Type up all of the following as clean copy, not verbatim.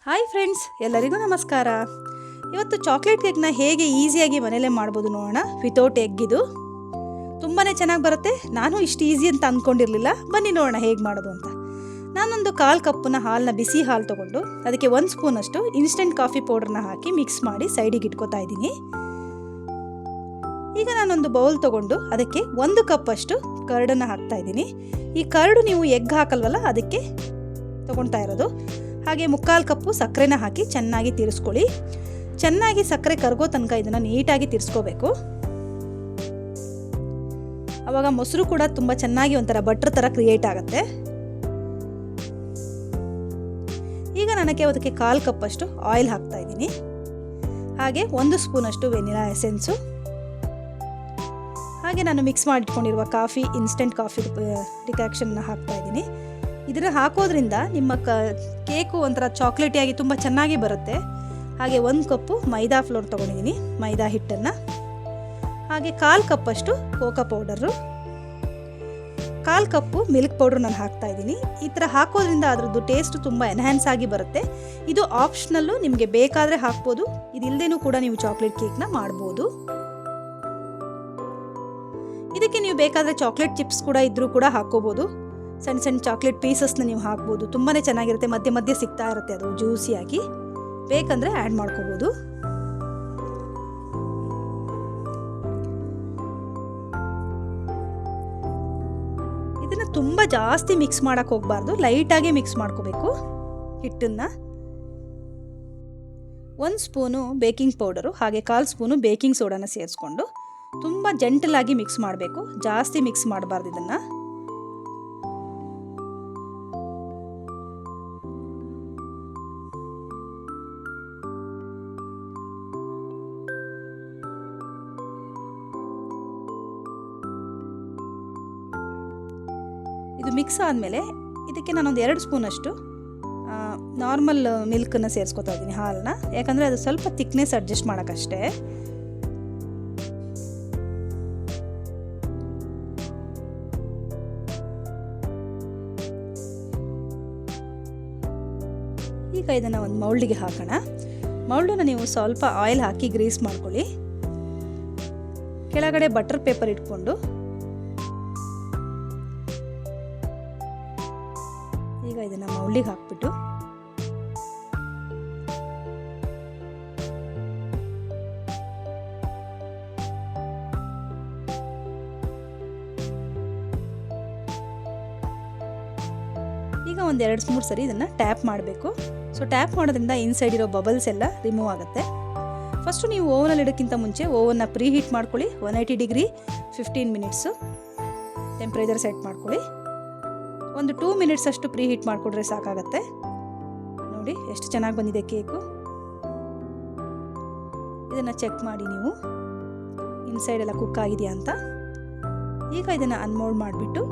Hi friends, ಎಲ್ಲರಿಗೂ ನಮಸ್ಕಾರ. ಇವತ್ತು ಚಾಕ್ಲೇಟ್ ಕೇಕ್ನ ಹೇಗೆ ಈಸಿಯಾಗಿ ಮನೆಯಲ್ಲೇ ಮಾಡ್ಬೋದು ನೋಡೋಣ. ವಿತೌಟ್ ಎಗ್ ಇದು ತುಂಬಾ ಚೆನ್ನಾಗಿ ಬರುತ್ತೆ. ನಾನು ಇಷ್ಟು ಈಸಿ ಅಂತ ಅಂದ್ಕೊಂಡಿರಲಿಲ್ಲ. ಬನ್ನಿ ನೋಡೋಣ ಹೇಗೆ ಮಾಡೋದು ಅಂತ. ನಾನೊಂದು 1/4 ಕಪ್ಪನ್ನ ಹಾಲನ್ನ, ಬಿಸಿ ಹಾಲು ತೊಗೊಂಡು ಅದಕ್ಕೆ 1 ಸ್ಪೂನಷ್ಟು ಇನ್ಸ್ಟೆಂಟ್ ಕಾಫಿ ಪೌಡ್ರನ್ನ ಹಾಕಿ ಮಿಕ್ಸ್ ಮಾಡಿ ಸೈಡಿಗೆ ಇಟ್ಕೋತಾ ಇದ್ದೀನಿ. ಈಗ ನಾನೊಂದು ಬೌಲ್ ತೊಗೊಂಡು ಅದಕ್ಕೆ 1 ಕಪ್ಪಷ್ಟು ಕರ್ಡನ್ನು ಹಾಕ್ತಾ ಇದ್ದೀನಿ. ಈ ಕರ್ಡು ನೀವು ಎಗ್ ಹಾಕಲ್ವಲ್ಲ, ಅದಕ್ಕೆ ತೊಗೊಳ್ತಾ ಇರೋದು. ಹಾಗೆ 3/4 ಕಪ್ಪು ಸಕ್ಕರೆನ ಹಾಕಿ ಚೆನ್ನಾಗಿ ತಿರ್ಸ್ಕೊಳ್ಳಿ. ಚೆನ್ನಾಗಿ ಸಕ್ಕರೆ ಕರಗೋ ತನಕ ಇದನ್ನು ನೀಟಾಗಿ ತಿರ್ಸ್ಕೋಬೇಕು. ಆವಾಗ ಮೊಸರು ಕೂಡ ತುಂಬ ಚೆನ್ನಾಗಿ ಒಂಥರ ಬಟ್ರ್ ಥರ ಕ್ರಿಯೇಟ್ ಆಗುತ್ತೆ. ಈಗ ನನಗೆ ಅದಕ್ಕೆ 1/4 ಕಪ್ಪಷ್ಟು ಆಯಿಲ್ ಹಾಕ್ತಾ ಇದ್ದೀನಿ. ಹಾಗೆ 1 ಸ್ಪೂನಷ್ಟು ವೆನಿಲಾ ಎಸೆನ್ಸು, ಹಾಗೆ ನಾನು ಮಿಕ್ಸ್ ಮಾಡಿಟ್ಕೊಂಡಿರುವ ಇನ್ಸ್ಟೆಂಟ್ ಕಾಫಿ ಡಿಕಾಕ್ಷನ್ನ ಹಾಕ್ತಾ ಇದ್ದೀನಿ. ಇದನ್ನು ಹಾಕೋದ್ರಿಂದ ನಿಮ್ಮ ಕೇಕು ಒಂಥರ ಚಾಕ್ಲೇಟಿಯಾಗಿ ತುಂಬ ಚೆನ್ನಾಗಿ ಬರುತ್ತೆ. ಹಾಗೆ 1 ಕಪ್ಪು ಮೈದಾ ಫ್ಲೋರ್ ತೊಗೊಂಡಿದ್ದೀನಿ, ಮೈದಾ ಹಿಟ್ಟನ್ನು. ಹಾಗೆ 1/4 ಕಪ್ಪಷ್ಟು ಕೋಕೋ ಪೌಡರು, 1/4 ಕಪ್ಪು ಮಿಲ್ಕ್ ಪೌಡ್ರ್ ನಾನು ಹಾಕ್ತಾ ಇದ್ದೀನಿ. ಈ ಥರ ಹಾಕೋದ್ರಿಂದ ಅದರದ್ದು ಟೇಸ್ಟ್ ತುಂಬ ಎನ್ಹ್ಯಾನ್ಸ್ ಆಗಿ ಬರುತ್ತೆ. ಇದು ಆಪ್ಷನಲ್ಲು, ನಿಮಗೆ ಬೇಕಾದರೆ ಹಾಕ್ಬೋದು. ಇದಿಲ್ಲದೇನೂ ಕೂಡ ನೀವು ಚಾಕ್ಲೇಟ್ ಕೇಕ್ನ ಮಾಡ್ಬೋದು. ಇದಕ್ಕೆ ನೀವು ಬೇಕಾದರೆ ಚಾಕ್ಲೇಟ್ ಚಿಪ್ಸ್ ಕೂಡ ಇದ್ದರೂ ಕೂಡ ಹಾಕ್ಕೋಬೋದು. ಸಣ್ಣ ಸಣ್ಣ ಚಾಕ್ಲೇಟ್ ಪೀಸಸ್ನ ನೀವು ಹಾಕ್ಬೋದು. ತುಂಬಾ ಚೆನ್ನಾಗಿರುತ್ತೆ. ಮಧ್ಯೆ ಮಧ್ಯೆ ಸಿಗ್ತಾ ಇರುತ್ತೆ, ಅದು ಜ್ಯೂಸಿಯಾಗಿ. ಬೇಕಂದರೆ ಆ್ಯಡ್ ಮಾಡ್ಕೋಬೋದು. ಇದನ್ನು ತುಂಬ ಜಾಸ್ತಿ ಮಿಕ್ಸ್ ಮಾಡೋಕ್ಕೆ ಹೋಗಬಾರ್ದು, ಲೈಟಾಗಿ ಮಿಕ್ಸ್ ಮಾಡ್ಕೋಬೇಕು ಹಿಟ್ಟನ್ನು. 1 ಸ್ಪೂನು ಬೇಕಿಂಗ್ ಪೌಡರು, ಹಾಗೆ 1/4 ಸ್ಪೂನು ಬೇಕಿಂಗ್ ಸೋಡಾನ ಸೇರಿಸ್ಕೊಂಡು ತುಂಬ ಜೆಂಟಲಾಗಿ ಮಿಕ್ಸ್ ಮಾಡಬೇಕು. ಜಾಸ್ತಿ ಮಿಕ್ಸ್ ಮಾಡಬಾರ್ದು ಇದನ್ನು. ಇದು ಮಿಕ್ಸ್ ಆದಮೇಲೆ ಇದಕ್ಕೆ ನಾನೊಂದು 2 ಸ್ಪೂನಷ್ಟು ನಾರ್ಮಲ್ ಮಿಲ್ಕನ್ನು ಸೇರಿಸ್ಕೊತಾ ಇದ್ದೀನಿ, ಹಾಲನ್ನ. ಯಾಕಂದರೆ ಅದು ಸ್ವಲ್ಪ ಥಿಕ್ನೆಸ್ ಅಡ್ಜಸ್ಟ್ ಮಾಡೋಕ್ಕಷ್ಟೇ. ಈಗ ಇದನ್ನು ಒಂದು ಮೌಲ್ಡಿಗೆ ಹಾಕೋಣ. ಮೌಲ್ಡನ್ನು ನೀವು ಸ್ವಲ್ಪ ಆಯಿಲ್ ಹಾಕಿ ಗ್ರೀಸ್ ಮಾಡ್ಕೊಳ್ಳಿ. ಕೆಳಗಡೆ ಬಟರ್ ಪೇಪರ್ ಇಟ್ಕೊಂಡು ಈಗ ಇದನ್ನು ಮೌಲ್ಡಿಗೆ ಹಾಕ್ಬಿಟ್ಟು ಈಗ ಒಂದು 2-3 ಸರಿ ಇದನ್ನು ಟ್ಯಾಪ್ ಮಾಡಬೇಕು. ಸೊ ಟ್ಯಾಪ್ ಮಾಡೋದ್ರಿಂದ ಇನ್ಸೈಡ್ ಇರೋ ಬಬಲ್ಸ್ ಎಲ್ಲ ರಿಮೂವ್ ಆಗುತ್ತೆ. ಫಸ್ಟು ನೀವು ಓವನಲ್ಲಿ ಇಡೋಕ್ಕಿಂತ ಮುಂಚೆ ಓವನ್ನ ಪ್ರೀ ಹೀಟ್ ಮಾಡ್ಕೊಳ್ಳಿ. 180 ಡಿಗ್ರಿ 15 ಮಿನಿಟ್ಸು ಟೆಂಪ್ರೇಚರ್ ಸೆಟ್ ಮಾಡ್ಕೊಳ್ಳಿ. ಒಂದು 2 ಮಿನಿಟ್ಸ್ ಅಷ್ಟು ಪ್ರೀ ಹೀಟ್ ಮಾಡಿಕೊಂಡ್ರೆ ಸಾಕಾಗತ್ತೆ. ನೋಡಿ ಎಷ್ಟು ಚೆನ್ನಾಗಿ ಬಂದಿದೆ ಕೇಕು. ಇದನ್ನು ಚೆಕ್ ಮಾಡಿ ನೀವು ಇನ್ಸೈಡ್ ಎಲ್ಲ ಕುಕ್ ಆಗಿದೆಯಾ ಅಂತ. ಈಗ ಇದನ್ನು ಅನ್ಮೋಲ್ಡ್ ಮಾಡಿಬಿಟ್ಟು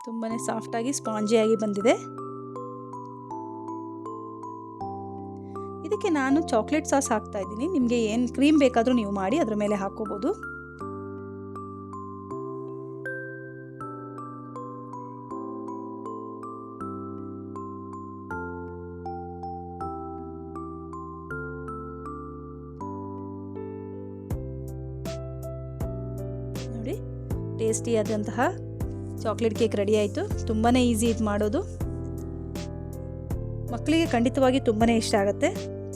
ತುಂಬಾ ಸಾಫ್ಟಾಗಿ ಸ್ಪಾಂಜಿಯಾಗಿ ಬಂದಿದೆ. ಇದಕ್ಕೆ ನಾನು ಚಾಕ್ಲೇಟ್ ಸಾಸ್ ಹಾಕ್ತಾ ಇದ್ದೀನಿ. ನಿಮಗೆ ಏನು ಕ್ರೀಮ್ ಬೇಕಾದರೂ ನೀವು ಮಾಡಿ ಅದರ ಮೇಲೆ ಹಾಕ್ಕೋಬೋದು. ನೋಡಿ, ಟೇಸ್ಟಿಯಾದಂತಹ ಚಾಕ್ಲೇಟ್ ಕೇಕ್ ರೆಡಿ ಆಯಿತು. ತುಂಬಾ ಈಸಿ ಇದು ಮಾಡೋದು. ಮಕ್ಕಳಿಗೆ ಖಂಡಿತವಾಗಿ ತುಂಬಾ ಇಷ್ಟ ಆಗುತ್ತೆ.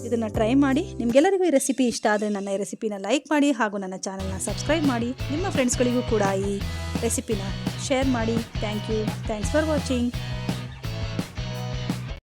ಇದನ್ನು ಟ್ರೈ ಮಾಡಿ. ನಿಮಗೆಲ್ಲರಿಗೂ ಈ ರೆಸಿಪಿ ಇಷ್ಟ ಆದರೆ ನನ್ನ ಈ ರೆಸಿಪಿನ ಲೈಕ್ ಮಾಡಿ, ಹಾಗೂ ನನ್ನ ಚಾನಲ್ನ ಸಬ್ಸ್ಕ್ರೈಬ್ ಮಾಡಿ. ನಿಮ್ಮ ಫ್ರೆಂಡ್ಸ್ಗಳಿಗೂ ಕೂಡ ಈ ರೆಸಿಪಿನ ಶೇರ್ ಮಾಡಿ. Thank you. Thanks for watching.